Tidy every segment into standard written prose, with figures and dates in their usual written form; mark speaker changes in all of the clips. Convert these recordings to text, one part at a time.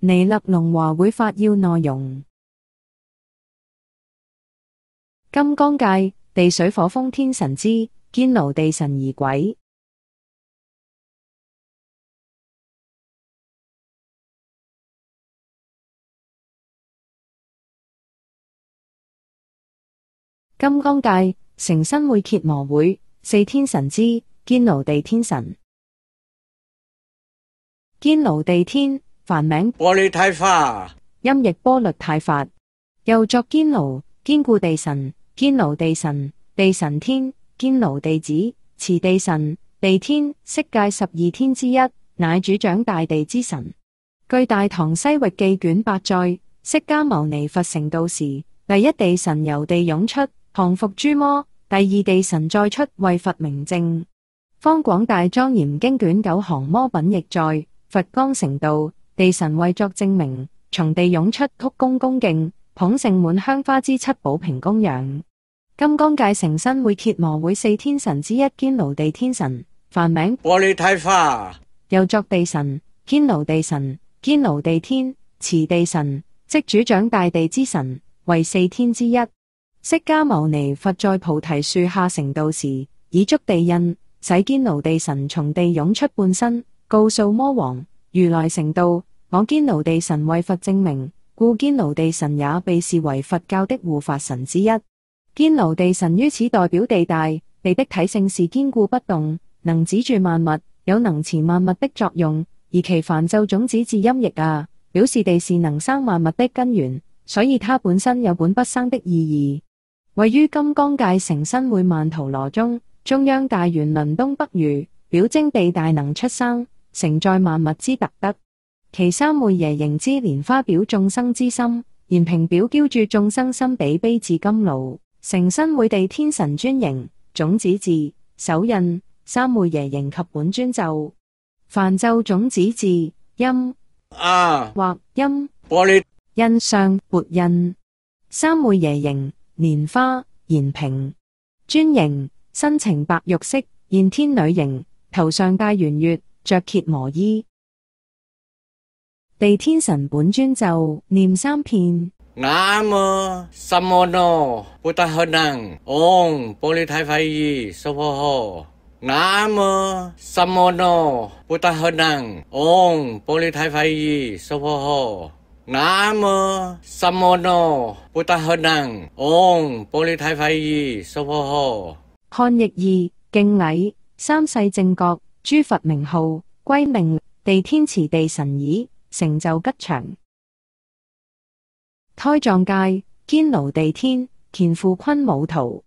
Speaker 1: 尼勒龍華會法要內容：金剛界地水火風天神之堅牢地神儀軌。金剛界成身會羯磨會四天神之堅牢地天神。堅牢地天梵名
Speaker 2: 波利太法，
Speaker 1: 音譯波律太法，又作堅牢堅固地神、堅牢地神、地神天、堅牢地子、持地神、地天，色界12天之一，乃主掌大地之神。據《大唐西域記》卷8載，釋迦牟尼佛成道時，第一地神由地湧出，降伏諸魔；第二地神再出，為佛明證。方廣大莊嚴經卷9降魔品亦載，佛剛成道，地神為作證明，從地湧出，鞠躬恭敬，捧盛滿香花之七寶瓶供養。金剛界成身會羯磨會四天神之一堅牢地天神，梵名
Speaker 2: 波利太法，
Speaker 1: 又作地神、堅牢地神、堅牢地天、持地神，即主掌大地之神，為四天之一。釋迦牟尼佛在菩提樹下成道時，以觸地印，使堅牢地神從地湧出半身，告訴魔王：如來成道，我堅牢地神為佛證明，故堅牢地神也被視為佛教的護法神之一。堅牢地神於此代表地大，地的體性是堅固不動，能止住萬物，有能持萬物的作用，而其梵咒種子字音譯啊，表示地是能生萬物的根源，所以它本身有本不生的意義。位於金剛界成身會曼荼羅中，中央大圓輪東北隅，表徵地大能出生，承載萬物之特德。其三會耶形之蓮花表眾生之心，延平表憍住眾生心比悲至甘露。成身會地天神尊形、種子字、手印、三會耶形及本尊咒。梵咒種子字音或音
Speaker 2: 波利
Speaker 1: 印上缽印。三會耶形蓮花延平尊形，身呈白玉色，現天女形，頭上戴圓月，着羯磨衣。地天神本尊咒念3遍。
Speaker 2: 南無三摩那菩提荷能唵波利太法耶娑婆訶。南無三摩那菩提荷能唵波利太法耶娑婆訶。南無三摩那菩提荷能唵波利太法耶娑婆訶。
Speaker 1: 漢譯義敬禮三世正覺諸佛名號歸命地天持地神儀成就吉祥。胎藏界堅牢地天乾富坤武荼。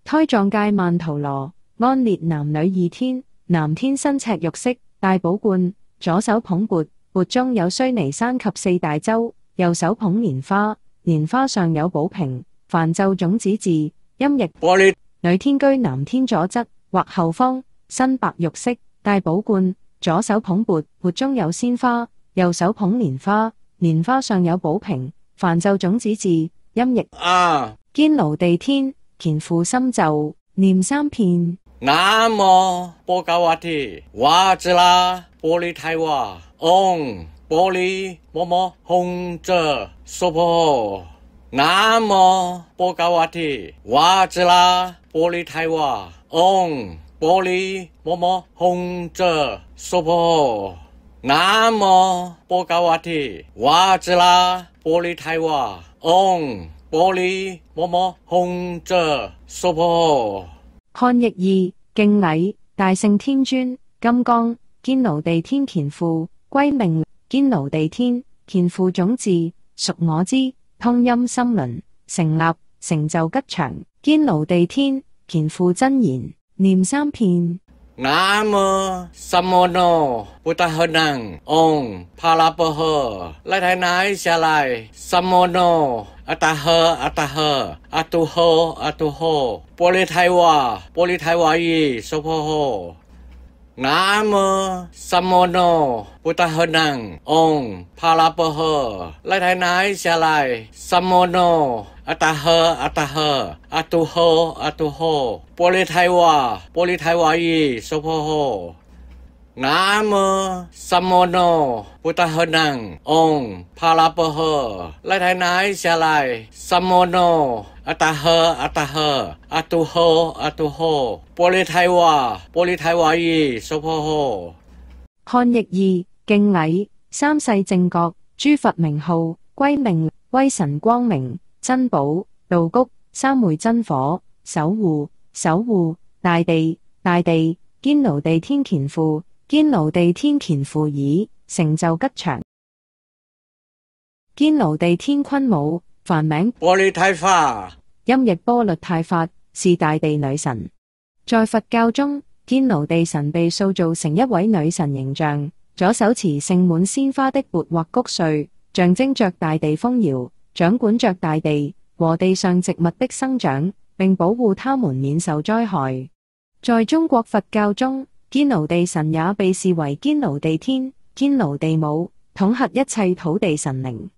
Speaker 1: 胎藏界曼荼羅安列男女二天，男天身赤玉色，戴寶冠，左手捧缽，缽中有須彌山及四大洲，右手捧蓮花，蓮花上有寶瓶。梵咒種子字音譯
Speaker 2: 波利。
Speaker 1: 女天居男天左側或後方，身白玉色，戴寶冠，左手捧缽，缽中有鮮花，右手捧蓮花，蓮花上有寶瓶。梵咒種子字音譯堅牢地天乾富心咒念3遍。
Speaker 2: 南無波嘎瓦提哇茲拉波利太哇唵波利摩摩吽遮娑婆訶。南無波嘎瓦提哇茲拉波利太哇唵波利摩摩吽遮娑婆訶。南無波嘎瓦提哇茲拉波利太哇唵波利摩摩吽遮娑婆訶。
Speaker 1: 漢譯義敬禮大聖天尊金剛堅牢地天乾富歸命堅牢地天乾富種字屬我之通音心輪成立成就吉祥。堅牢地天乾富真言念3遍。
Speaker 2: 南無三摩那菩提荷能唵帕拉波呵來台乃下來三摩那阿達呵阿達呵阿杜呵阿杜呵波利太哇波利太哇耶娑婆訶。南無三摩那菩提荷能唵帕拉波呵來台乃下來三摩那阿達呵阿達呵阿杜呵阿杜呵波利太哇耶娑婆訶。南無三摩那พุทธะนังองค์พระปะเหอไล่ไทยนายเสียไลสัมโมโนอัตตาเหออัตตาเหออัตุโหอัตุโหโปลิไทยวาโปลิไทวายีสุโพโห
Speaker 1: 漢譯義敬禮三世正覺諸佛名號歸命威神光明珍寶道谷三昧真火守護大地堅牢地天乾父堅牢地天乾父已成就吉祥堅牢地天坤母梵名
Speaker 2: โปลิไทฟ้า
Speaker 1: 音譯波律太法是大地女神。在佛教中，堅牢地神被塑造成一位女神形象，左手持盛滿鮮花的缽或穀穗，象徵着大地豐饒，掌管着大地和地上植物的生長，並保護它們免受災害。在中國佛教中，堅牢地神也被視為堅牢地天、堅牢地母，統合一切土地神靈。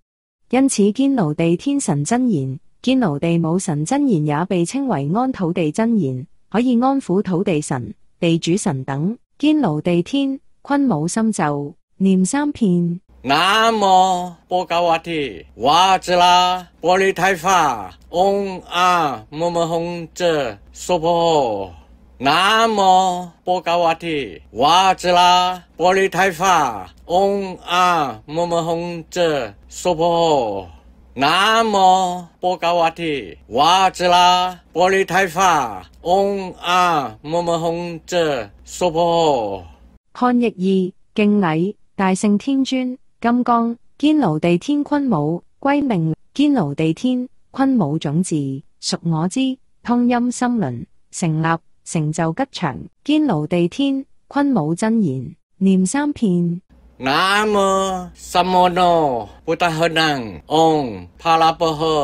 Speaker 1: 因此，堅牢地天神真言、堅牢地母神真言也被稱為安土地真言，可以安撫土地神、地主神等。堅牢地天坤母心咒念3遍。
Speaker 2: 南無波嘎瓦提瓦茲拉波利太法嗡阿摩摩吽哲娑婆诃。南無波嘎瓦提瓦茲拉波利太法嗡阿摩摩吽哲娑婆诃。南無波嘎瓦提瓦茲拉波利太法嗡阿摩摩吽哲娑婆诃。
Speaker 1: 漢譯義敬禮大聖天尊金剛堅牢地天坤母歸命堅牢地天坤母種字屬我之通音心輪成立成就吉祥堅牢地天坤母真言念3遍。
Speaker 2: 南無三摩那พุทธะนังองค์พระปะเหอ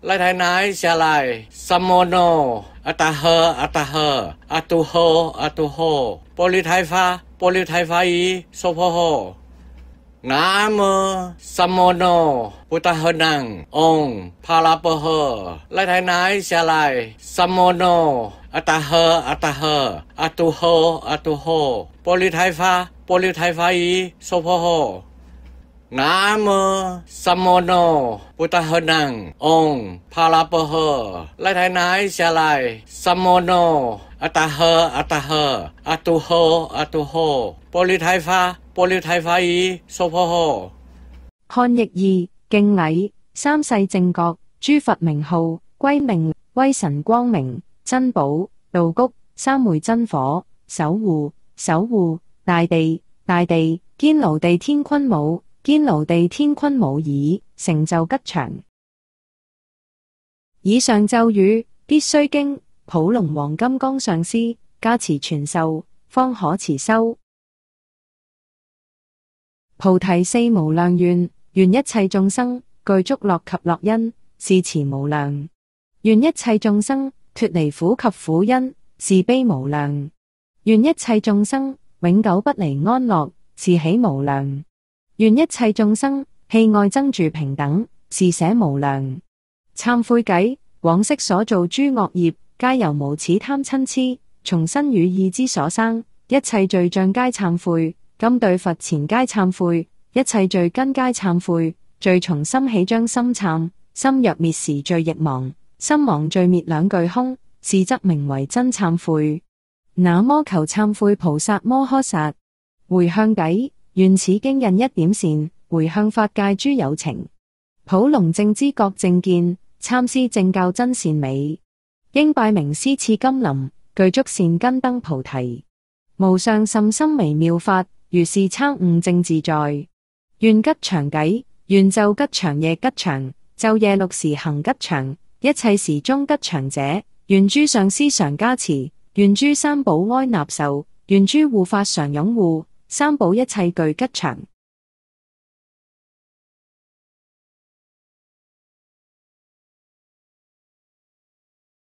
Speaker 2: ไล่ไทยนายเสียไลสัมโมโนอัตตาเหออัตตาเหออัตุโหอัตุโหโปลิไทฟ้าโปลิไทฟ้ายีสุโพโหนะโมสัมโมโนพุทธะนังองค์พระปะเหอไล่ไทยนายเสียไลสัมโมโนอัตตาเหออัตตาเหออัตุโหอัตุโหโปลิไทฟ้าโปลิไทฟ้ายีสุโพโหนะโมสัมโมโนพุทธะนังองค์พระปะเหอไล่ไทยนายเสียไลสัมโมโนอัตตาเหออัตตาเหออัตุโหอัตุโหโปลิไทฟ้าโปลิไทฟ้ายีสุโพโห
Speaker 1: 漢譯義敬禮三世正覺諸佛名號歸命威神光明珍寶道谷三昧真火守護大地堅牢地天坤母堅牢地天坤母已成就吉祥。以上咒語必須經普龍王金剛上師加持傳授，方可持修。菩提四無量願，願一切眾生具足樂及樂因，是慈無量；願一切眾生脫離苦及苦因，是悲無量；願一切眾生永久不離安樂，是喜無量；願一切眾生喜愛僧住平等，是捨無量。懺悔偈：往昔所造諸惡業，皆由無始貪嗔癡，從身語意之所生，一切罪障皆懺悔。今對佛前皆懺悔，一切罪根皆懺悔。罪從心起將心懺，心若滅時罪亦亡，心亡罪滅兩句空，是則名為真懺悔。那麼求懺悔菩薩摩訶薩。回向偈：願此經印一點善，回向法界諸有情。普龍正知覺正見，參師正教真善美。應拜名師賜金林，具足善根登菩提。無上甚深微妙法，如是參悟正自在。願吉祥偈：願晝吉祥夜吉祥，晝夜6時行吉祥，一切時中吉祥者。願諸上師常加持，願諸三寶哀納受，願諸護法常擁護，三寶一切具吉祥。